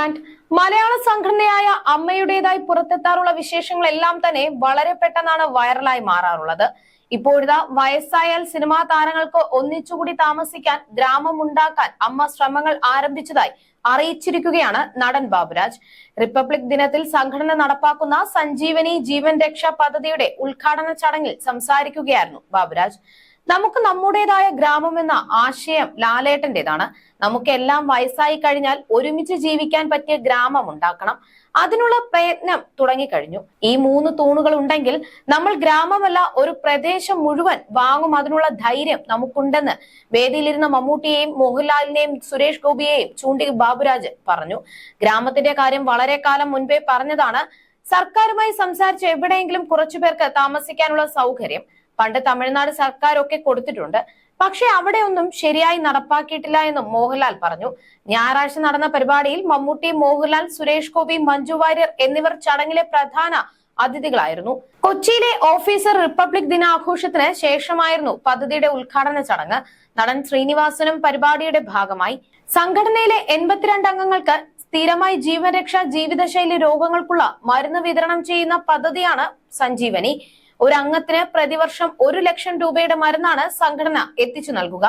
And മലയാള സംഘടനയായ അമ്മയുടേതായി പുറത്തെത്താറുള്ള വിശേഷങ്ങളെല്ലാം തന്നെ വളരെ പെട്ടെന്നാണ് വൈറലായി മാറാറുള്ളത്. ഇപ്പോഴിതാ വയസ്സായാൽ സിനിമാ താരങ്ങൾക്ക് ഒന്നിച്ചുകൂടി താമസിക്കാൻ ഗ്രാമമുണ്ടാക്കാൻ അമ്മ ശ്രമങ്ങൾ ആരംഭിച്ചതായി അറിയിച്ചിരിക്കുകയാണ് നടൻ ബാബുരാജ്. റിപ്പബ്ലിക് ദിനത്തിൽ സംഘടന നടപ്പാക്കുന്ന സഞ്ജീവനി ജീവൻ രക്ഷാ പദ്ധതിയുടെ ഉദ്ഘാടന ചടങ്ങിൽ സംസാരിക്കുകയായിരുന്നു ബാബുരാജ്. നമുക്ക് നമ്മുടേതായ ഗ്രാമം എന്ന ആശയം ലാലേട്ടന്റേതാണ്. നമുക്കെല്ലാം വയസ്സായി കഴിഞ്ഞാൽ ഒരുമിച്ച് ജീവിക്കാൻ പറ്റിയ ഗ്രാമം ഉണ്ടാക്കണം. അതിനുള്ള പ്രയത്നം തുടങ്ങിക്കഴിഞ്ഞു. ഈ 3 തൂണുകൾ ഉണ്ടെങ്കിൽ നമ്മൾ ഗ്രാമമല്ല ഒരു പ്രദേശം മുഴുവൻ വാങ്ങും. അതിനുള്ള ധൈര്യം നമുക്കുണ്ടെന്ന് വേദിയിലിരുന്ന മമ്മൂട്ടിയെയും മോഹൻലാലിനെയും സുരേഷ് ഗോപിയെയും ചൂണ്ടി ബാബുരാജ് പറഞ്ഞു. ഗ്രാമത്തിന്റെ കാര്യം വളരെ കാലം മുൻപേ പറഞ്ഞതാണ്. സർക്കാരുമായി സംസാരിച്ച് എവിടെയെങ്കിലും കുറച്ചുപേർക്ക് താമസിക്കാനുള്ള സൗകര്യം പണ്ട് തമിഴ്നാട് സർക്കാരൊക്കെ കൊടുത്തിട്ടുണ്ട്. പക്ഷെ അവിടെയൊന്നും ശരിയായി നടപ്പാക്കിയിട്ടില്ല എന്നും മോഹൻലാൽ പറഞ്ഞു. ഞായറാഴ്ച നടന്ന പരിപാടിയിൽ മമ്മൂട്ടി, മോഹൻലാൽ, സുരേഷ് ഗോപി, മഞ്ജു വാര്യർ എന്നിവർ ചടങ്ങിലെ പ്രധാന അതിഥികളായിരുന്നു. കൊച്ചിയിലെ ഓഫീസർ റിപ്പബ്ലിക് ദിനാഘോഷത്തിന് ശേഷമായിരുന്നു പദ്ധതിയുടെ ഉദ്ഘാടന ചടങ്ങ്. നടൻ ശ്രീനിവാസനും പരിപാടിയുടെ ഭാഗമായി. സംഘടനയിലെ 82 അംഗങ്ങൾക്ക് സ്ഥിരമായി ജീവൻ രക്ഷാ ജീവിതശൈലി രോഗങ്ങൾക്കുള്ള മരുന്ന് വിതരണം ചെയ്യുന്ന പദ്ധതിയാണ് സഞ്ജീവനി. ഒരു അംഗത്തിന് പ്രതിവർഷം 1 ലക്ഷം രൂപയുടെ മരുന്നാണ് സംഘടന എത്തിച്ചു നൽകുക.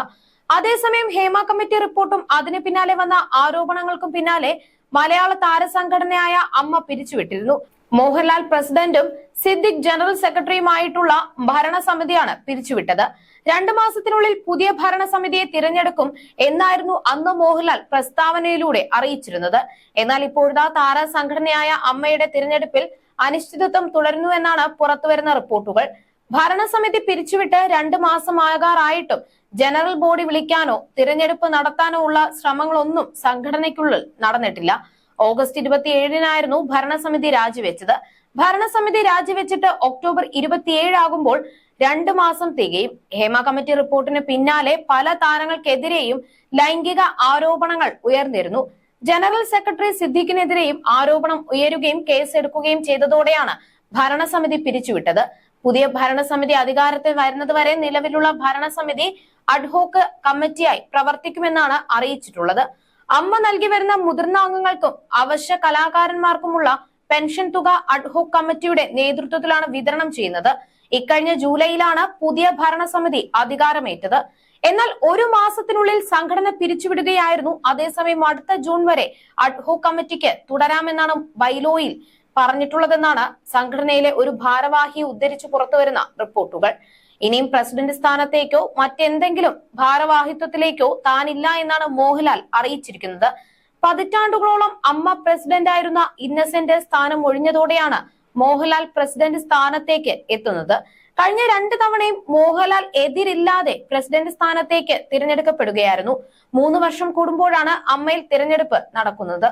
അതേസമയം ഹേമ കമ്മിറ്റി റിപ്പോർട്ടും അതിന് പിന്നാലെ വന്ന ആരോപണങ്ങൾക്കും പിന്നാലെ മലയാള താരസംഘടനയായ അമ്മ പിരിച്ചുവിട്ടിരുന്നു. മോഹൻലാൽ പ്രസിഡന്റും സിദ്ദിഖ് ജനറൽ സെക്രട്ടറിയുമായിട്ടുള്ള ഭരണസമിതിയാണ് പിരിച്ചുവിട്ടത്. 2 മാസത്തിനുള്ളിൽ പുതിയ ഭരണസമിതിയെ തിരഞ്ഞെടുക്കും എന്നായിരുന്നു അന്ന് മോഹൻലാൽ പ്രസ്താവനയിലൂടെ അറിയിച്ചിരുന്നത്. എന്നാൽ ഇപ്പോഴത്തെ താരസംഘടനയായ അമ്മയുടെ തിരഞ്ഞെടുപ്പിൽ അനിശ്ചിതത്വം തുടരുന്നുവെന്നാണ് പുറത്തുവരുന്ന റിപ്പോർട്ടുകൾ. ഭരണസമിതി പിരിച്ചുവിട്ട് 2 മാസമാകാറായിട്ടും ജനറൽ ബോഡി വിളിക്കാനോ തിരഞ്ഞെടുപ്പ് നടത്താനോ ഉള്ള ശ്രമങ്ങളൊന്നും സംഘടനയ്ക്കുള്ളിൽ നടന്നിട്ടില്ല. ഓഗസ്റ്റ് 27-നായിരുന്നു ഭരണസമിതി രാജിവെച്ചത്. ഭരണസമിതി രാജിവെച്ചിട്ട് ഒക്ടോബർ 27 ആകുമ്പോൾ 2 മാസം തികയും. ഹേമ കമ്മിറ്റി റിപ്പോർട്ടിന് പിന്നാലെ പല താരങ്ങൾക്കെതിരെയും ലൈംഗിക ആരോപണങ്ങൾ ഉയർന്നിരുന്നു. ജനറൽ സെക്രട്ടറി സിദ്ദീഖിനെതിരെയും ആരോപണം ഉയരുകയും കേസെടുക്കുകയും ചെയ്തതോടെയാണ് ഭരണസമിതി പിരിച്ചുവിട്ടത്. പുതിയ ഭരണസമിതി അധികാരത്തിൽ വരുന്നതുവരെ നിലവിലുള്ള ഭരണസമിതി അഡ്ഹോക്ക് കമ്മിറ്റിയായി പ്രവർത്തിക്കുമെന്നാണ് അറിയിച്ചിട്ടുള്ളത്. അമ്മ നൽകി വരുന്ന മുതിർന്ന അംഗങ്ങൾക്കും അവശ്യ കലാകാരന്മാർക്കുമുള്ള പെൻഷൻ തുക അഡ്ഹോക്ക് കമ്മിറ്റിയുടെ നേതൃത്വത്തിലാണ് വിതരണം ചെയ്യുന്നത്. ഇക്കഴിഞ്ഞ ജൂലൈയിലാണ് പുതിയ ഭരണസമിതി അധികാരമേറ്റത്. എന്നാൽ 1 മാസത്തിനുള്ളിൽ സംഘടന പിരിച്ചുവിടുകയായിരുന്നു. അതേസമയം അടുത്ത ജൂൺ വരെ അഡ്ഹോക്ക് കമ്മിറ്റിക്ക് തുടരാമെന്നാണ് ബൈലോയിൽ പറഞ്ഞിട്ടുള്ളതെന്നാണ് സംഘടനയിലെ ഒരു ഭാരവാഹിയെ ഉദ്ധരിച്ച് പുറത്തുവരുന്ന റിപ്പോർട്ടുകൾ. ഇനിയും പ്രസിഡന്റ് സ്ഥാനത്തേക്കോ മറ്റെന്തെങ്കിലും ഭാരവാഹിത്വത്തിലേക്കോ താനില്ല എന്നാണ് മോഹൻലാൽ അറിയിച്ചിരിക്കുന്നത്. പതിറ്റാണ്ടുകളോളം അമ്മ പ്രസിഡന്റായിരുന്ന ഇന്നസെന്റ് സ്ഥാനം ഒഴിഞ്ഞതോടെയാണ് മോഹൻലാൽ പ്രസിഡന്റ് സ്ഥാനത്തേക്ക് എത്തുന്നത്. കഴിഞ്ഞ 2 തവണയും മോഹൻലാൽ എതിരില്ലാതെ പ്രസിഡന്റ് സ്ഥാനത്തേക്ക് തിരഞ്ഞെടുക്കപ്പെടുകയായിരുന്നു. 3 വർഷം കൂടുമ്പോഴാണ് അമ്മയിൽ തിരഞ്ഞെടുപ്പ് നടക്കുന്നത്.